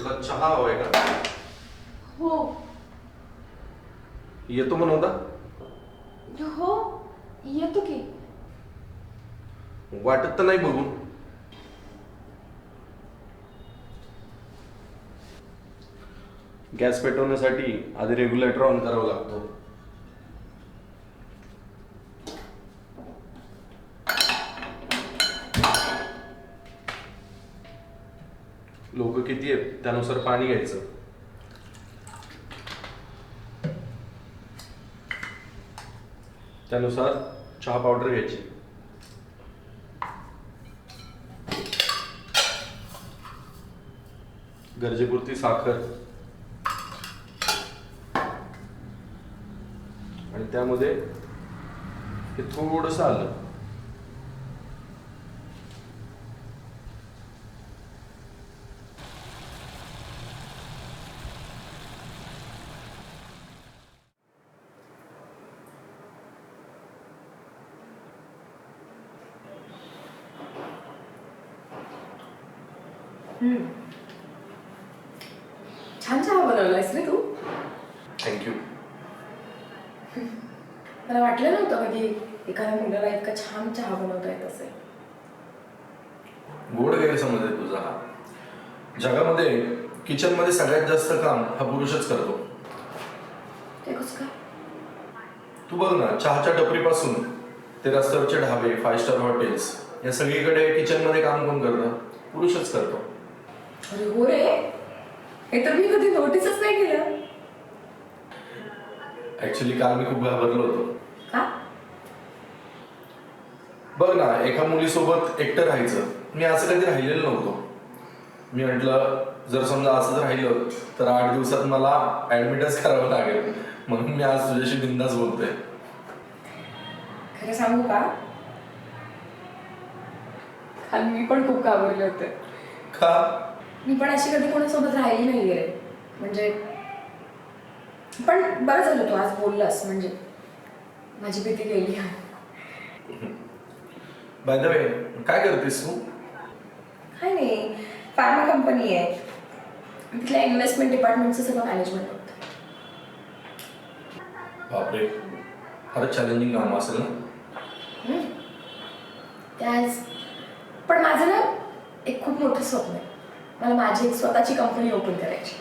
थोडासा चहा हवाय का? हो येतो म्हणता? हो येतो की. वाटत तर नाही बघून. गॅस पेटवण्यासाठी आधी रेग्युलेटर ऑन करावा लागतो. लोक किती आहेत त्यानुसार पाणी घ्यायचं. त्यानुसार चहा पावडर घ्यायची. गरजेपुरती साखर आणि त्यामध्ये हे थोडंसं आलं. छान चहा बनवलायस रे तू. थँक्यू. मला वाटलं नव्हतं कधी एखाद्या मुलाला इतका छान चहा बनवता येत असेल. गोड गैरसमज आहे तुझा हा. जगामध्ये किचन मध्ये सगळ्यात जास्त काम हा पुरुषच करतो. ते कसं काय? तू बघ ना, चहाच्या टपरीपासून ते रस्त्यावरचे ढाबे, 5 स्टार हॉटेल्स या सगळीकडे किचन मध्ये काम कोण करतं? पुरुषच करतो. अरे हो रे, हे तर मी कधी नोटीसच नाही केलं. ऍक्च्युली काल मी खूप घाबरलो होतो. का? बघ ना, एका मुलीसोबत एकटं राहायचं. मी असं कधी राहिलेलं नव्हतो. मी म्हटलं जर समजा असंच राहिलं तर 8 दिवसात मला ऍडमिटच करावं लागेल. म्हणून मी आज तुझ्याशी बिंदास बोलतोय. खरं सांगू का, काल मी पण खूप घाबरले होते. का? मी पण अशी कधी कोणासोबत राहिली नाहीये रे. म्हणजे पण बरं झालं तू आज बोललास, म्हणजे माझी भीती गेली. बाय द वे, काय करतेस तू? काय नाही, फार्मा कंपनी आहे, तिथल्या इन्व्हेस्टमेंट डिपार्टमेंटचं सगळं मॅनेजमेंट होतं. बापरे, फारच चॅलेंजिंग काम असेल ना? त्याच पण माझं ना एक खूप मोठं स्वप्न आहे. मला माझी एक स्वतःची कंपनी ओपन करायची.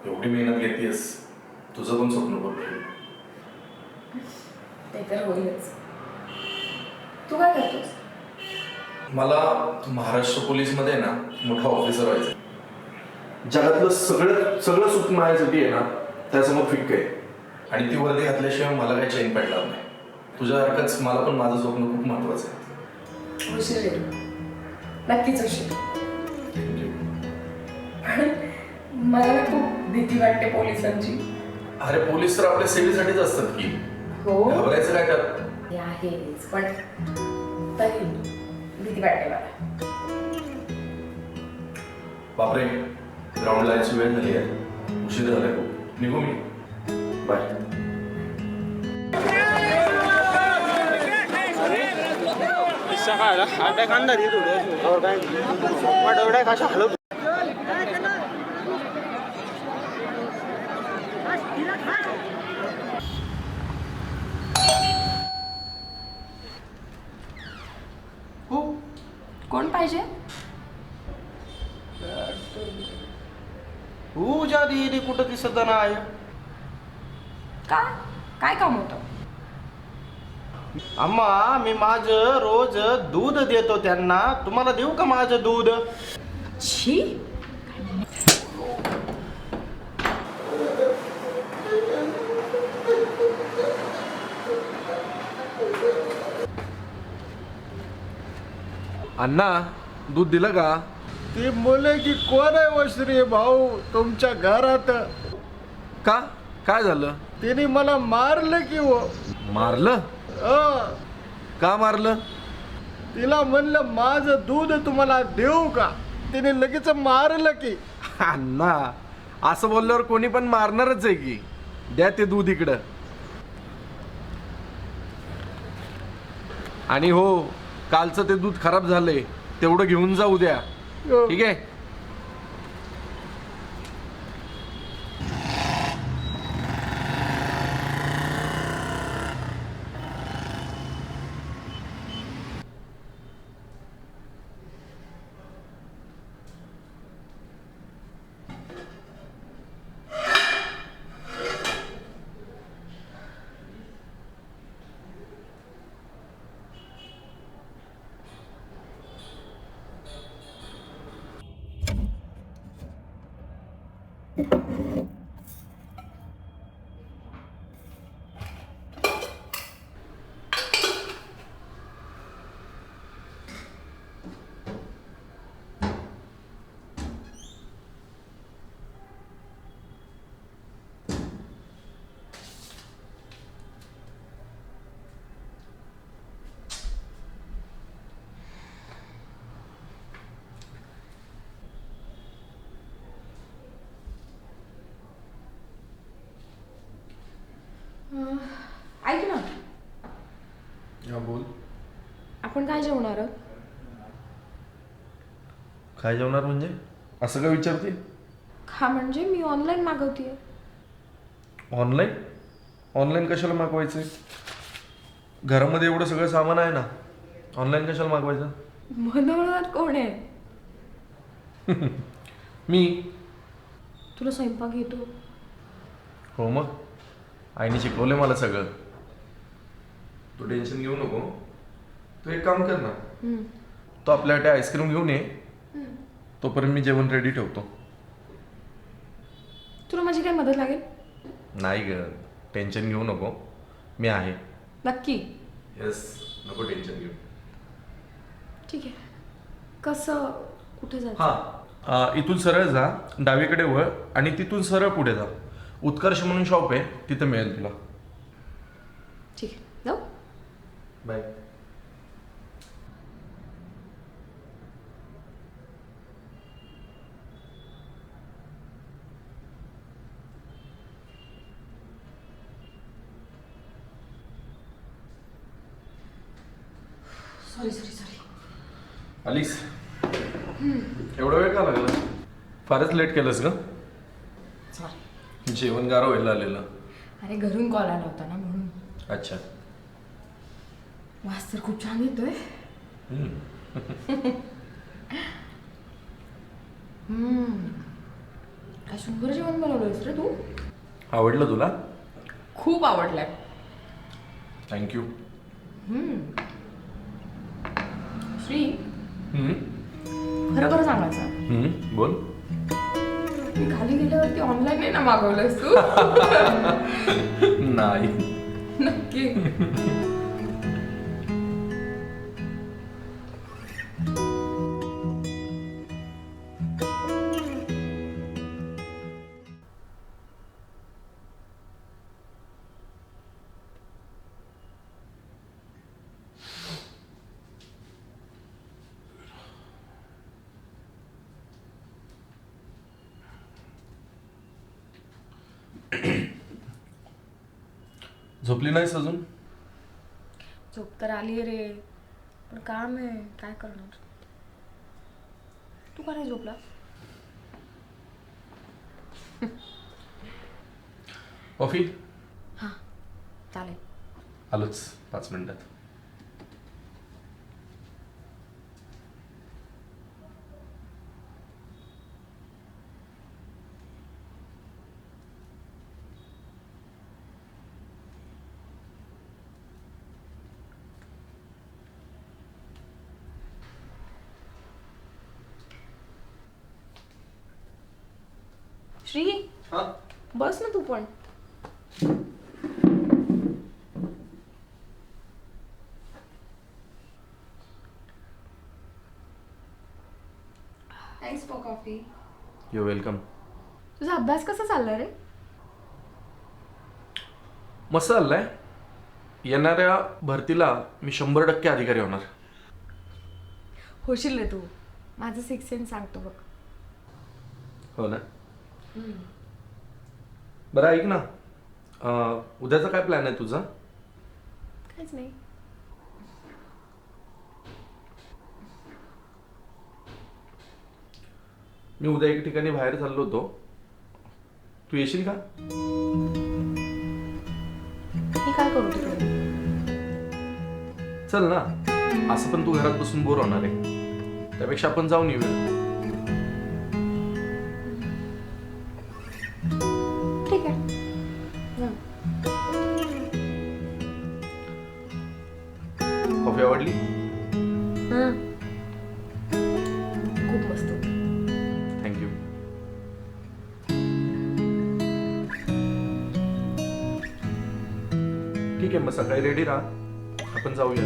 एवढी मेहनत घेतेस, तुझं पण स्वप्न बघ. ते तर होईलच. तू काय करतोस? मला महाराष्ट्र पोलीस मध्ये ना मोठा ऑफिसर व्हायचं. जगातलं सगळं सुख माझ्यासाठी आहे ना त्यासमोर फिक्क आहे. आणि ती वर्दी घातल्याशिवाय मला काही चैन पडणार नाही. तुझ्यासारखंच मला पण माझं स्वप्न खूप महत्वाचं आहे. उशीर रे, नक्कीच उशीर. मला ना खूप भीती वाटते पोलिसांची. अरे पोलीस तर आपल्या सेवेसाठीच असतात की. हो घाबरायचं काय त्यात? ते आहेच, पण तरी भीती वाटते मला. बापरे, ग्राउंड लाईनची वेळ झाली आहे. उशीर झालाय खूप. निघू मी. बाय. आता कांदा दे थोडं काय एवढ्या कशा हलव. हो, कोण पाहिजे? पूजा दीदी कुठं दिसत नाही. का? काय काम होतं? अम्मा, मी माझं रोज दूध देतो त्यांना. तुम्हाला देऊ का माझं दूध? छी, अण्णा, दूध दिलं का? ती मुले की कोण आहे वश्री भाऊ तुमच्या घरात? का? काय झालं? तिने मला मारलं की हो. मारलं? का मारलं? तिला म्हणलं माझं दूध तुम्हाला देऊ का? तिने लगेच मारलं की. अण्णा, असं बोलल्यावर कोणी पण मारणारच आहे की. द्या ते दूध इकडं. आणि हो, कालचं ते दूध खराब झालंय, तेवढं घेऊन जा उद्या. हो. ठीक आहे. ऐक ना, हा बोल. आपण काय जेवणार आहोत? काय जेवणार म्हणजे? असं का विचारते? हा म्हणजे मी ऑनलाईन मागवतीये. ऑनलाईन? ऑनलाईन कशाला मागवायचं? घरामध्ये एवढं सगळं सामान आहे ना, ऑनलाईन कशाला मागवायचं? बनवणार कोण आहे? मी. तुला स्वयंपाक येतो? हो मग, आईने शिकवले मला सगळं. तू टेन्शन घेऊ नको. तू एक काम कर ना, तो आपल्यासाठी आईस्क्रीम घेऊन ये, तोपर्यंत मी जेवण रेडी ठेवतो. तुला माझी काय मदत लागेल? नाही ग, टेन्शन घेऊ नको, मी आहे. नक्की? येस, नको टेन्शन घेऊ. ठीक आहे. कसं, कुठे जायचं? हां, इथून सरळ जा, डावीकडे वळ आणि तिथून सरळ पुढे जा. उत्कर्ष म्हणून शॉप आहे, तिथं मिळेल तुला. ठीक आहे, जाऊ. बाय. सॉरी. आलीस? एवढा वेळ का लागला? फारच लेट केलंस ग. सॉरी. जेवण गार व्हायला आलेलं. अरे घरून कॉल आला होता ना म्हणून. अच्छा. वास तर खूप छान येतोय. काय सुंदर जेवण बनवलंयस रे तू. आवडलं तुला? खूप आवडलंय. थँक्यू. श्री, खरं खरं सांगायचं, बोल. मी खाली गेल्यावरती ऑनलाईन नाही ना मागवलंयस तू? नाही. नक्की? झोपली नाहीस अजून? झोप तर आली रे, पण काम आहे, काय करणार. तू का नाही झोपला? कॉफी? हां चालेल. आलोच 5 मिनिटात. श्री, बस ना तू पण. Thanks for coffee. You welcome. तुझा अभ्यास कसा चाललाय रे? मस्त चाललाय. येणाऱ्या भरतीला मी 100% अधिकारी होणार. होशील रे तू. माझं 6 सेंट सांगतो बघ. हो ना. बरं ऐक ना, उद्याचा काय प्लॅन आहे तुझा? काहीच नाही. मी उद्या एका ठिकाणी बाहेर चाललो होतो, तू येशील का? मी काय करू तिकडे? चल ना, असं पण तू घरात बसून बोर होणार आहे, त्यापेक्षा आपण जाऊन येऊया. ठीक आहे. कॉफी आवडली? खूप मस्त होतं. थँक्यू. ठीक आहे, मग सकाळी रेडी राहा, आपण जाऊया.